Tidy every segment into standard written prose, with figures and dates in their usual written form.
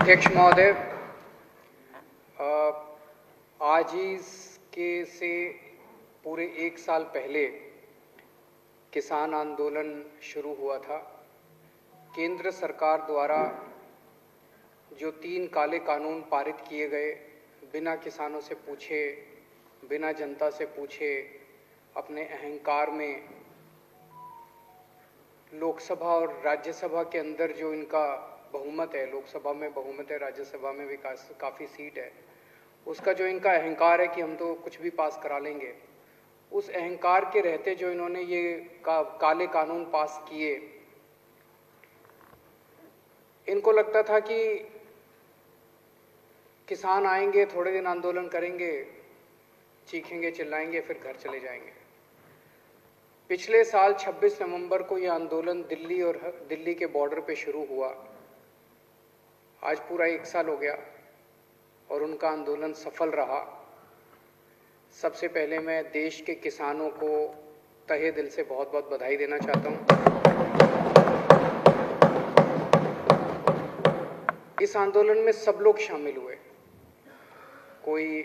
अध्यक्ष महोदय, आज ही से पूरे एक साल पहले किसान आंदोलन शुरू हुआ था। केंद्र सरकार द्वारा जो 3 काले कानून पारित किए गए, बिना किसानों से पूछे, बिना जनता से पूछे, अपने अहंकार में लोकसभा और राज्यसभा के अंदर जो इनका बहुमत है, लोकसभा में बहुमत है, राज्यसभा में भी काफ़ी सीट है, उसका जो इनका अहंकार है कि हम तो कुछ भी पास करा लेंगे, उस अहंकार के रहते जो इन्होंने ये काले कानून पास किए, इनको लगता था कि किसान आएंगे, थोड़े दिन आंदोलन करेंगे, चीखेंगे, चिल्लाएंगे, फिर घर चले जाएंगे। पिछले साल 26 नवंबर को यह आंदोलन दिल्ली के बॉर्डर पे शुरू हुआ। आज पूरा 1 साल हो गया और उनका आंदोलन सफल रहा। सबसे पहले मैं देश के किसानों को तहे दिल से बहुत बहुत बधाई देना चाहता हूं। इस आंदोलन में सब लोग शामिल हुए, कोई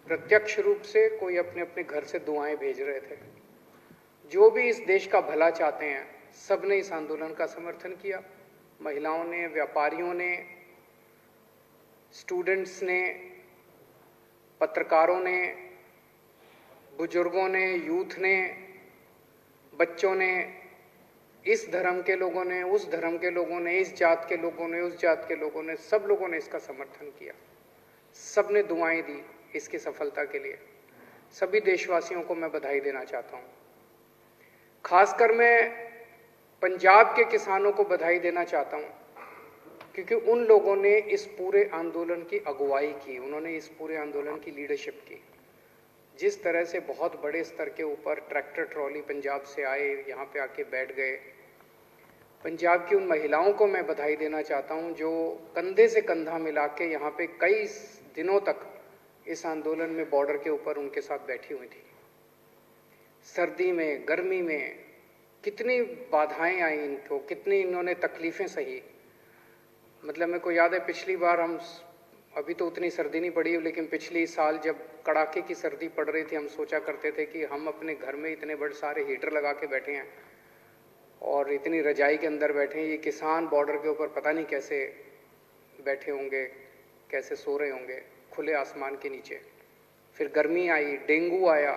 प्रत्यक्ष रूप से, कोई अपने अपने घर से दुआएं भेज रहे थे। जो भी इस देश का भला चाहते हैं, सब ने इस आंदोलन का समर्थन किया। महिलाओं ने, व्यापारियों ने, स्टूडेंट्स ने, पत्रकारों ने, बुजुर्गों ने, यूथ ने, बच्चों ने, इस धर्म के लोगों ने, उस धर्म के लोगों ने, इस जात के लोगों ने, उस जात के लोगों ने, सब लोगों ने इसका समर्थन किया। सब ने दुआएं दी इसकी सफलता के लिए। सभी देशवासियों को मैं बधाई देना चाहता हूं। खासकर मैं पंजाब के किसानों को बधाई देना चाहता हूं, क्योंकि उन लोगों ने इस पूरे आंदोलन की अगुवाई की, उन्होंने इस पूरे आंदोलन की लीडरशिप की। जिस तरह से बहुत बड़े स्तर के ऊपर ट्रैक्टर ट्रॉली पंजाब से आए, यहाँ पे आके बैठ गए। पंजाब की उन महिलाओं को मैं बधाई देना चाहता हूँ जो कंधे से कंधा मिला के यहाँ पे कई दिनों तक इस आंदोलन में बॉर्डर के ऊपर उनके साथ बैठी हुई थी। सर्दी में, गर्मी में कितनी बाधाएं आई इनको, कितनी इन्होंने तकलीफें सही। मतलब मेरे को याद है, पिछली बार अभी तो उतनी सर्दी नहीं पड़ी, लेकिन पिछली साल जब कड़ाके की सर्दी पड़ रही थी, हम सोचा करते थे कि हम अपने घर में इतने बड़े सारे हीटर लगा के बैठे हैं और इतनी रजाई के अंदर बैठे हैं, ये किसान बॉर्डर के ऊपर पता नहीं कैसे बैठे होंगे, कैसे सो रहे होंगे खुले आसमान के नीचे। फिर गर्मी आई, डेंगू आया,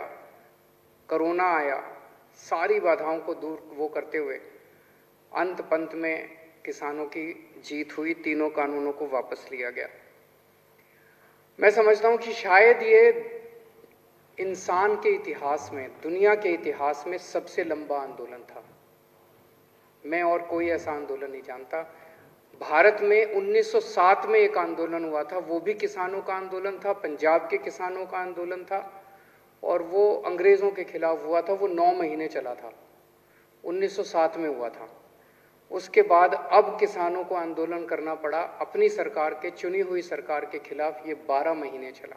कोरोना आया, सारी बाधाओं को दूर वो करते हुए अंत पंत में किसानों की जीत हुई। तीनों कानूनों को वापस लिया गया। मैं समझता हूं कि शायद ये इंसान के इतिहास में, दुनिया के इतिहास में सबसे लंबा आंदोलन था। मैं और कोई ऐसा आंदोलन नहीं जानता। भारत में 1907 में एक आंदोलन हुआ था, वो भी किसानों का आंदोलन था, पंजाब के किसानों का आंदोलन था, और वो अंग्रेजों के खिलाफ हुआ था। वो 9 महीने चला था, 1907 में हुआ था। उसके बाद अब किसानों को आंदोलन करना पड़ा अपनी सरकार के, चुनी हुई सरकार के खिलाफ। ये 12 महीने चला।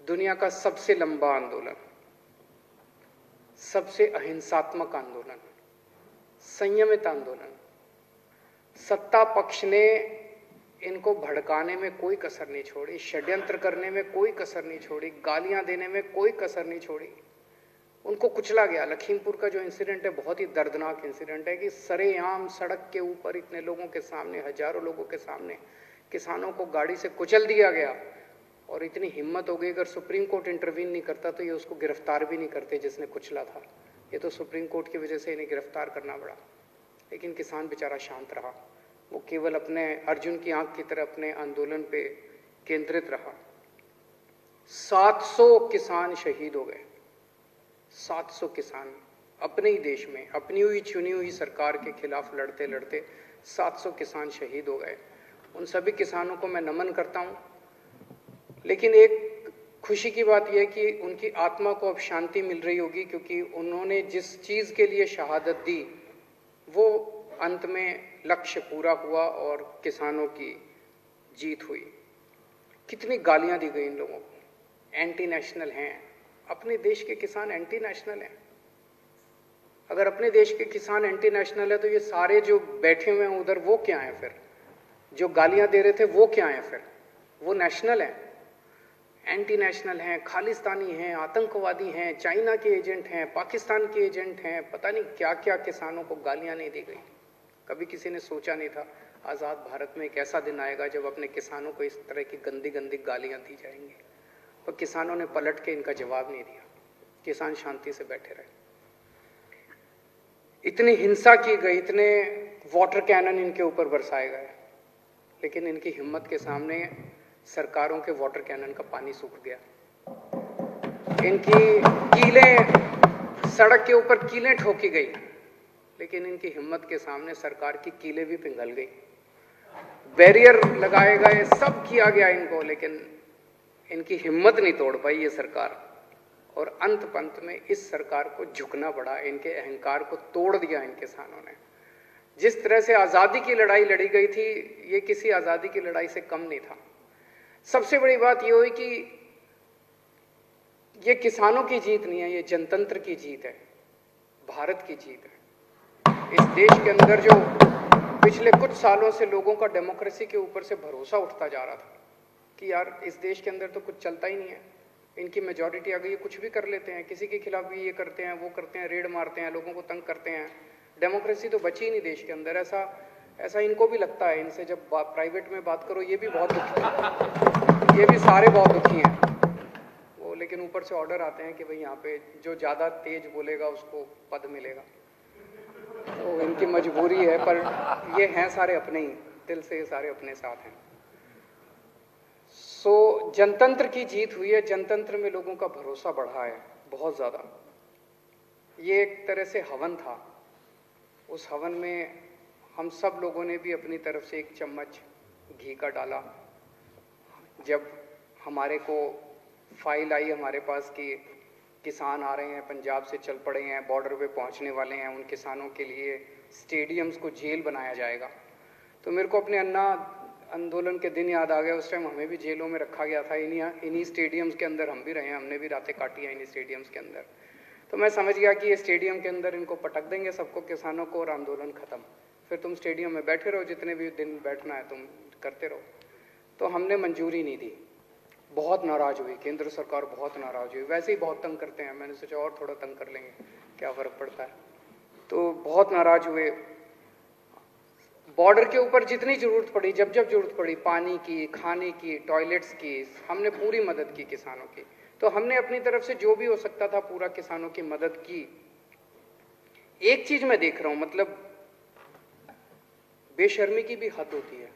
दुनिया का सबसे लंबा आंदोलन, सबसे अहिंसात्मक आंदोलन, संयमित आंदोलन। सत्ता पक्ष ने इनको भड़काने में कोई कसर नहीं छोड़ी, षड्यंत्र करने में कोई कसर नहीं छोड़ी, गालियां देने में कोई कसर नहीं छोड़ी। उनको कुचला गया। लखीमपुर का जो इंसिडेंट है, बहुत ही दर्दनाक इंसिडेंट है कि सरेआम सड़क के ऊपर इतने लोगों के सामने, हजारों लोगों के सामने किसानों को गाड़ी से कुचल दिया गया। और इतनी हिम्मत हो गई, अगर सुप्रीम कोर्ट इंटरवीन नहीं करता तो ये उसको गिरफ्तार भी नहीं करते जिसने कुचला था। ये तो सुप्रीम कोर्ट की वजह से इन्हें गिरफ्तार करना पड़ा। लेकिन किसान बेचारा शांत रहा, वो केवल अपने अर्जुन की आंख की तरह अपने आंदोलन पे केंद्रित रहा। 700 किसान शहीद हो गए। 700 किसान अपने ही देश में, अपनी हुई चुनी हुई सरकार के खिलाफ लड़ते लड़ते 700 किसान शहीद हो गए। उन सभी किसानों को मैं नमन करता हूं। लेकिन एक खुशी की बात यह कि उनकी आत्मा को अब शांति मिल रही होगी, क्योंकि उन्होंने जिस चीज के लिए शहादत दी वो अंत में लक्ष्य पूरा हुआ और किसानों की जीत हुई। कितनी गालियां दी गई इन लोगों को, एंटी नेशनल हैं। अपने देश के किसान एंटी नेशनल हैं। अगर अपने देश के किसान एंटी नेशनल है तो ये सारे जो बैठे हुए हैं उधर, वो क्या है फिर? जो गालियां दे रहे थे वो क्या है फिर? वो नेशनल है, एंटी नेशनल हैं, खालिस्तानी हैं, आतंकवादी हैं, चाइना के एजेंट हैं, पाकिस्तान के एजेंट हैं, पता नहीं क्या क्या किसानों को गालियां नहीं दी गई। कभी किसी ने सोचा नहीं था आज़ाद भारत में एक ऐसा दिन आएगा जब अपने किसानों को इस तरह की गंदी गंदी गालियां दी जाएंगी। पर किसानों ने पलट के इनका जवाब नहीं दिया, किसान शांति से बैठे रहे। इतनी हिंसा की गई, इतने वाटर कैनन इनके ऊपर बरसाए गए, लेकिन इनकी हिम्मत के सामने सरकारों के वाटर कैनन का पानी सूख गया। इनकी कीलें, सड़क के ऊपर कीलें ठोकी गई, लेकिन इनकी हिम्मत के सामने सरकार की कीलें भी पिघल गई। बैरियर लगाए गए, सब किया गया इनको, लेकिन इनकी हिम्मत नहीं तोड़ पाई ये सरकार। और अंत पंत में इस सरकार को झुकना पड़ा, इनके अहंकार को तोड़ दिया इन किसानों ने। जिस तरह से आज़ादी की लड़ाई लड़ी गई थी, ये किसी आज़ादी की लड़ाई से कम नहीं था। सबसे बड़ी बात ये हुई कि ये किसानों की जीत नहीं है, ये जनतंत्र की जीत है, भारत की जीत है। इस देश के अंदर जो पिछले कुछ सालों से लोगों का डेमोक्रेसी के ऊपर से भरोसा उठता जा रहा था कि यार इस देश के अंदर तो कुछ चलता ही नहीं है, इनकी मेजॉरिटी आ गई, ये कुछ भी कर लेते हैं, किसी के खिलाफ भी ये करते हैं, वो करते हैं, रेड मारते हैं, लोगों को तंग करते हैं, डेमोक्रेसी तो बची ही नहीं देश के अंदर। ऐसा इनको भी लगता है। इनसे जब प्राइवेट में बात करो ये भी बहुत दुखी हैं, ये भी सारे बहुत दुखी हैं वो, लेकिन ऊपर से ऑर्डर आते हैं कि भाई यहाँ पे जो ज़्यादा तेज बोलेगा उसको पद मिलेगा। तो इनकी मजबूरी है, पर ये हैं सारे अपने ही, दिल से ये सारे अपने साथ हैं। सो जनतंत्र की जीत हुई है, जनतंत्र में लोगों का भरोसा बढ़ा है बहुत ज़्यादा। ये एक तरह से हवन था, उस हवन में हम सब लोगों ने भी अपनी तरफ से एक चम्मच घी का डाला। जब हमारे को फाइल आई हमारे पास कि किसान आ रहे हैं, पंजाब से चल पड़े हैं, बॉर्डर पे पहुंचने वाले हैं, उन किसानों के लिए स्टेडियम्स को जेल बनाया जाएगा, तो मेरे को अपने अन्ना आंदोलन के दिन याद आ गया। उस टाइम हमें भी जेलों में रखा गया था, इन्हीं स्टेडियम्स के अंदर हम भी रहे हैं, हमने भी रातें काटी हैं इन्हीं स्टेडियम्स के अंदर। तो मैं समझ गया कि ये स्टेडियम के अंदर इनको पटक देंगे सबको, किसानों को, और आंदोलन खत्म। फिर तुम स्टेडियम में बैठे रहो, जितने भी दिन बैठना है तुम करते रहो। तो हमने मंजूरी नहीं दी, बहुत नाराज हुई केंद्र सरकार, बहुत नाराज हुई। वैसे ही बहुत तंग करते हैं, मैंने सोचा और थोड़ा तंग कर लेंगे, क्या फ़र्क पड़ता है। तो बहुत नाराज हुए। बॉर्डर के ऊपर जितनी ज़रूरत पड़ी, जब जब ज़रूरत पड़ी, पानी की, खाने की, टॉयलेट्स की, हमने पूरी मदद की किसानों की। तो हमने अपनी तरफ से जो भी हो सकता था पूरा किसानों की मदद की। एक चीज़ मैं देख रहा हूँ, मतलब बेशर्मी की भी हद होती है।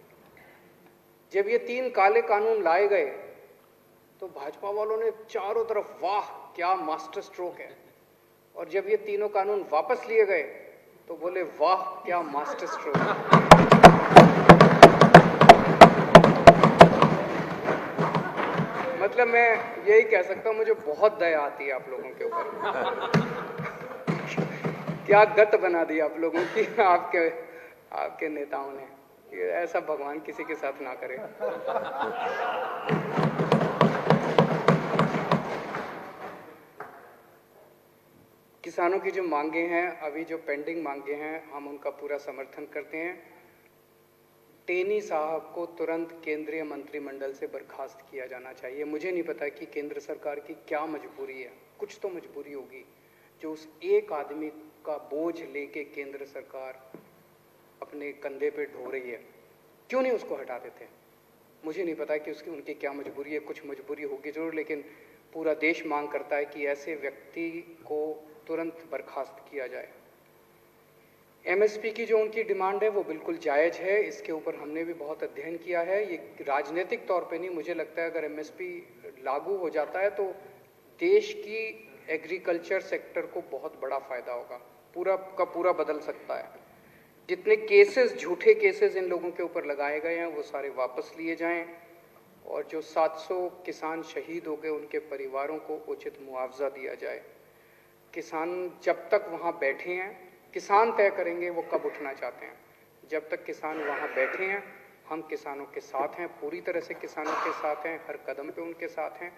जब ये 3 काले कानून लाए गए तो भाजपा वालों ने चारों तरफ वाह क्या मास्टर स्ट्रोक है, और जब ये तीनों कानून वापस लिए गए तो बोले वाह क्या मास्टर स्ट्रोक है। मतलब मैं यही कह सकता हूँ, मुझे बहुत दया आती है आप लोगों के ऊपर। क्या गत बना दी आप लोगों की आपके नेताओं ने। ये ऐसा भगवान किसी के साथ ना करे। किसानों की जो मांगे हैं, अभी जो पेंडिंग मांगे हैं, हम उनका पूरा समर्थन करते हैं। टेनी साहब को तुरंत केंद्रीय मंत्रिमंडल से बर्खास्त किया जाना चाहिए। मुझे नहीं पता कि केंद्र सरकार की क्या मजबूरी है, कुछ तो मजबूरी होगी जो उस एक आदमी का बोझ लेके केंद्र सरकार अपने कंधे पे ढो रही है। क्यों नहीं उसको हटा देते? मुझे नहीं पता कि उनकी क्या मजबूरी है, कुछ मजबूरी होगी जरूर, लेकिन पूरा देश मांग करता है कि ऐसे व्यक्ति को तुरंत बर्खास्त किया जाए। एमएसपी की जो उनकी डिमांड है वो बिल्कुल जायज़ है, इसके ऊपर हमने भी बहुत अध्ययन किया है। ये राजनीतिक तौर पे नहीं, मुझे लगता है अगर एमएसपी लागू हो जाता है तो देश की एग्रीकल्चर सेक्टर को बहुत बड़ा फ़ायदा होगा, पूरा का पूरा बदल सकता है। जितने केसेस, झूठे केसेस इन लोगों के ऊपर लगाए गए हैं वो सारे वापस लिए जाएं, और जो 700 किसान शहीद हो गए उनके परिवारों को उचित मुआवजा दिया जाए। किसान जब तक वहाँ बैठे हैं, किसान तय करेंगे वो कब उठना चाहते हैं। जब तक किसान वहाँ बैठे हैं हम किसानों के साथ हैं, पूरी तरह से किसानों के साथ हैं, हर कदम पे उनके साथ हैं।